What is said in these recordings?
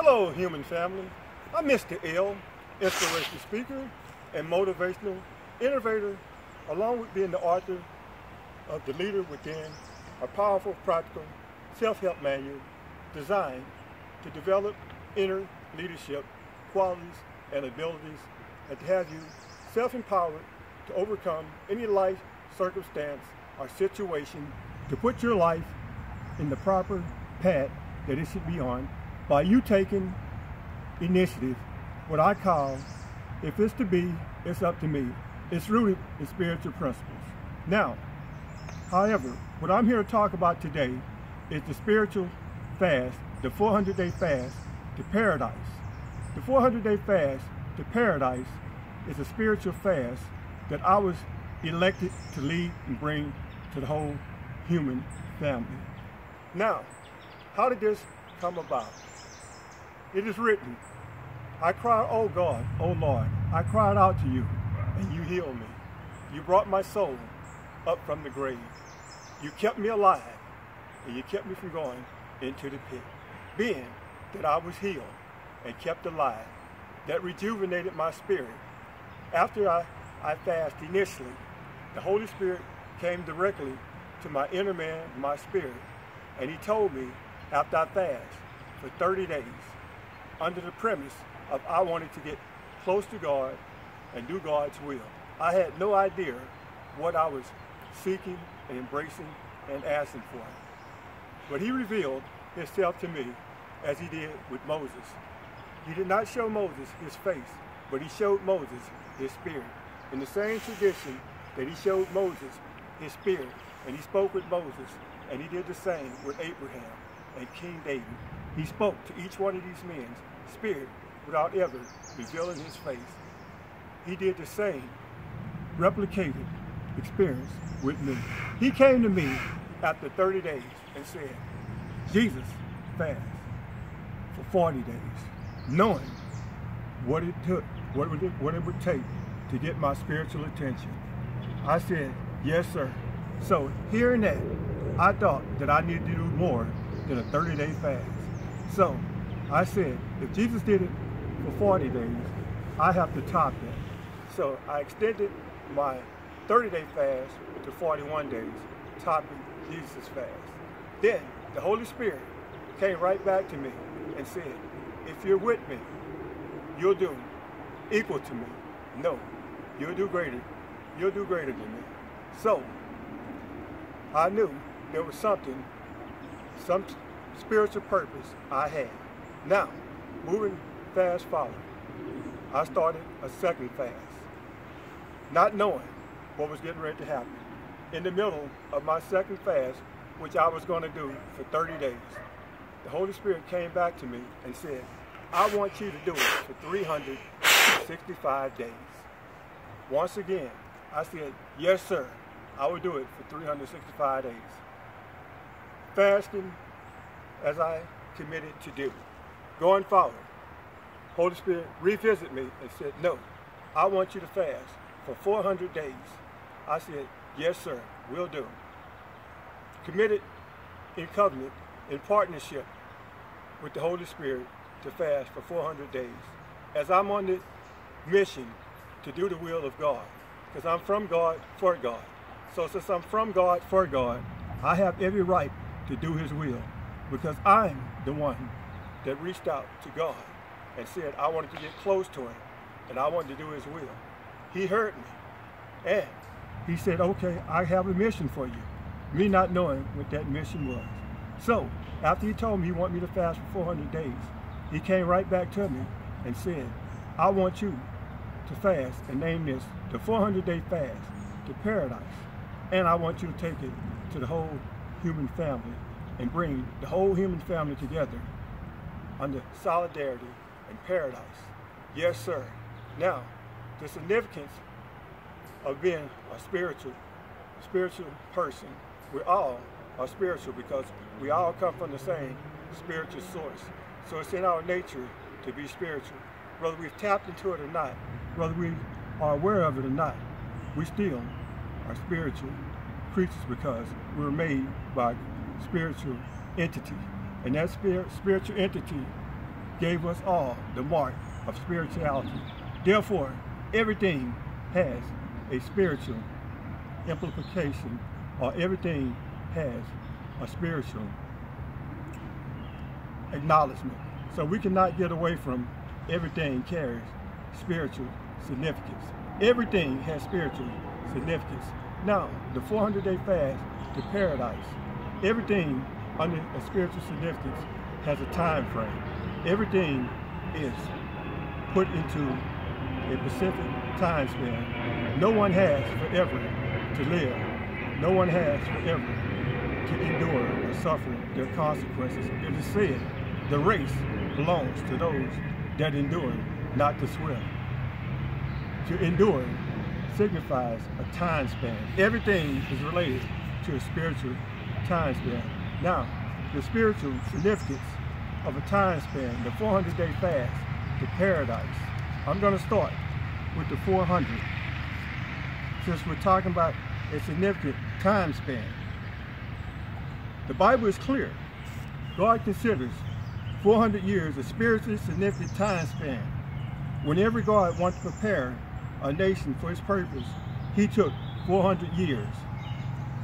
Hello, human family. I'm Mr. L, inspirational speaker and motivational innovator, along with being the author of The Leader Within, a powerful, practical self-help manual designed to develop inner leadership qualities and abilities and to have you self-empowered to overcome any life circumstance or situation, to put your life in the proper path that it should be on by you taking initiative. What I call, if it's to be, it's up to me. It's rooted in spiritual principles. Now, however, what I'm here to talk about today is the spiritual fast, the 400-day fast to paradise. The 400-day fast to paradise is a spiritual fast that I was elected to lead and bring to the whole human family. Now, how did this come about? It is written, I cried, oh God, oh Lord, I cried out to you, and you healed me. You brought my soul up from the grave. You kept me alive, and you kept me from going into the pit. Being that I was healed and kept alive, that rejuvenated my spirit. After I fasted initially, the Holy Spirit came directly to my inner man, my spirit, and he told me after I fast for 30 days, under the premise of I wanted to get close to God and do God's will. I had no idea what I was seeking and embracing and asking for. But he revealed himself to me as he did with Moses. He did not show Moses his face, but he showed Moses his spirit. In the same tradition that he showed Moses his spirit, and he spoke with Moses, and he did the same with Abraham and King David. He spoke to each one of these men's spirit without ever revealing his face. He did the same replicated experience with me. He came to me after 30 days and said, Jesus fast for 40 days, knowing what it took, what it would take to get my spiritual attention. I said, yes, sir. So hearing that, I thought that I needed to do more than a 30-day fast. So I said, if Jesus did it for 40 days, I have to top that. So I extended my 30-day fast to 41 days, topping Jesus' fast. Then the Holy Spirit came right back to me and said, if you're with me, you'll do equal to me. No, you'll do greater than me. So I knew there was some spiritual purpose I had. Now, moving fast forward, I started a second fast, not knowing what was getting ready to happen. In the middle of my second fast, which I was going to do for 30 days, the Holy Spirit came back to me and said, I want you to do it for 365 days. Once again, I said, yes, sir, I will do it for 365 days. Fasting as I committed to do. Going forward, Holy Spirit revisited me and said, no, I want you to fast for 400 days. I said, yes, sir, we'll do it. Committed in covenant, in partnership with the Holy Spirit to fast for 400 days. As I'm on the mission to do the will of God, because I'm from God for God. So since I'm from God for God, I have every right to do his will, because I'm the one that reached out to God and said I wanted to get close to him and I wanted to do his will. He heard me and he said, okay, I have a mission for you, me not knowing what that mission was. So after he told me he wanted me to fast for 400 days, he came right back to me and said, I want you to fast and name this the 400-day fast to paradise. And I want you to take it to the whole human family and bring the whole human family together under solidarity and paradise. Yes, sir. Now, the significance of being a spiritual person, we all are spiritual because we all come from the same spiritual source. So it's in our nature to be spiritual. Whether we've tapped into it or not, whether we are aware of it or not, we still are spiritual creatures because we were made by spiritual entity. And that spiritual entity gave us all the mark of spirituality. Therefore, everything has a spiritual implication, or everything has a spiritual acknowledgement. So we cannot get away from everything carries spiritual significance. Everything has spiritual significance. Now, the 400-day fast to paradise, everything under a spiritual significance has a time frame. Everything is put into a specific time span. No one has forever to live. No one has forever to endure or suffer their consequences. It is said, the race belongs to those that endure, not the swift. To endure signifies a time span. Everything is related to a spiritual time span. Now, the spiritual significance of a time span, the 400-day fast to paradise. I'm going to start with the 400, since we're talking about a significant time span. The Bible is clear. God considers 400 years a spiritually significant time span. Whenever God wants to prepare a nation for his purpose, he took 400 years.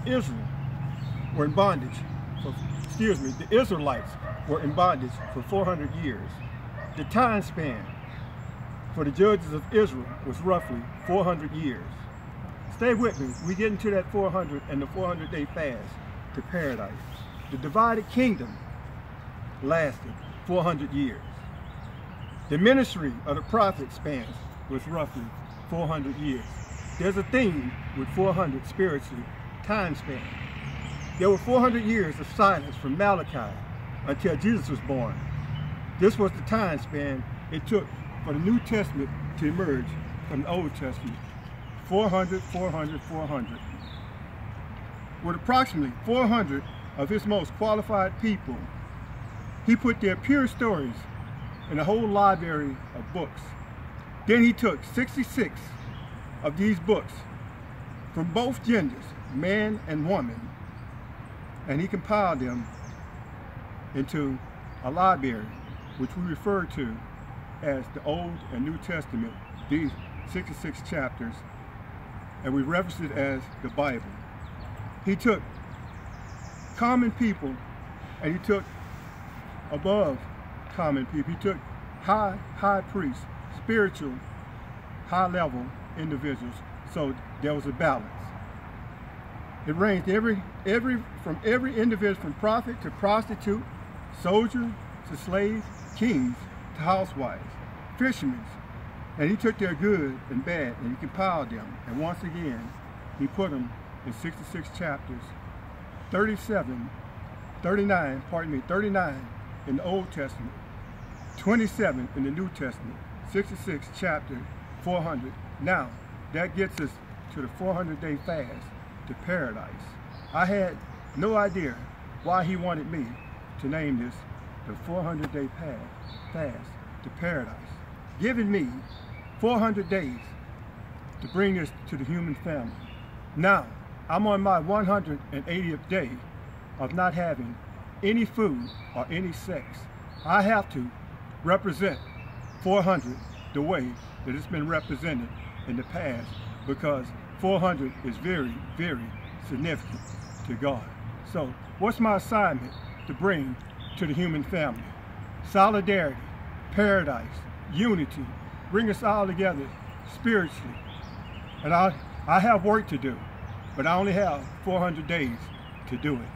Israel were in bondage the Israelites were in bondage for 400 years. The time span for the judges of Israel was roughly 400 years. Stay with me. We get into that 400 and the 400-day fast to paradise. The divided kingdom lasted 400 years. The ministry of the prophet spans was roughly 400 years. There's a theme with 400 spiritually time span. There were 400 years of silence from Malachi until Jesus was born. This was the time span it took for the New Testament to emerge from the Old Testament. 400, 400, 400. With approximately 400 of his most qualified people, he put their pure stories in a whole library of books. Then he took 66 of these books from both genders, man and woman, and he compiled them into a library, which we refer to as the Old and New Testament, these 66 chapters, and we reference it as the Bible. He took common people and he took above common people. He took high priests, spiritual, high-level individuals, so there was a balance. It ranged from every individual, from prophet to prostitute, soldier to slave, kings to housewives, fishermen, and he took their good and bad and he compiled them, and once again he put them in 66 chapters, 39 in the Old Testament, 27 in the New Testament, 66 chapters, 400. Now that gets us to the 400-day fast to paradise. I had no idea why he wanted me to name this the 400-day fast to paradise, giving me 400 days to bring this to the human family. Now, I'm on my 180th day of not having any food or any sex. I have to represent 400 the way that it's been represented in the past, because 400 is very, very significant to God. So what's my assignment to bring to the human family? Solidarity, paradise, unity, bring us all together spiritually. And I have work to do, but I only have 400 days to do it.